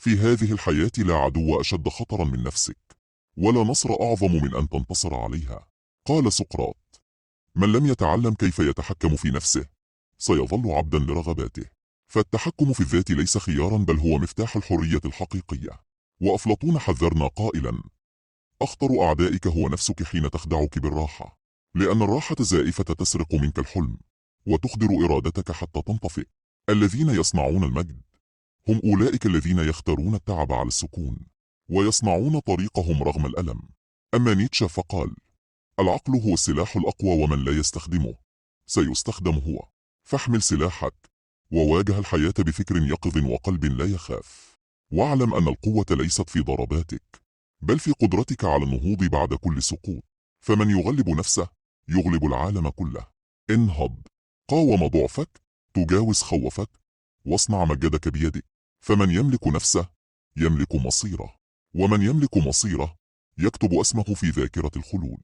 في هذه الحياة لا عدو أشد خطرا من نفسك، ولا نصر أعظم من أن تنتصر عليها. قال سقراط: من لم يتعلم كيف يتحكم في نفسه سيظل عبدا لرغباته. فالتحكم في الذات ليس خيارا، بل هو مفتاح الحرية الحقيقية. وأفلاطون حذرنا قائلا: أخطر أعدائك هو نفسك حين تخدعك بالراحة، لأن الراحة الزائفة تسرق منك الحلم وتخدر إرادتك حتى تنطفئ. الذين يصنعون المجد هم أولئك الذين يختارون التعب على السكون ويصنعون طريقهم رغم الألم. أما نيتشه فقال: العقل هو السلاح الأقوى، ومن لا يستخدمه سيستخدم هو. فاحمل سلاحك وواجه الحياة بفكر يقظ وقلب لا يخاف، واعلم أن القوة ليست في ضرباتك، بل في قدرتك على النهوض بعد كل سقوط. فمن يغلب نفسه يغلب العالم كله. انهض، قاوم ضعفك، تجاوز خوفك، واصنع مجدك بيدك. فمن يملك نفسه يملك مصيره، ومن يملك مصيره يكتب اسمه في ذاكرة الخلود.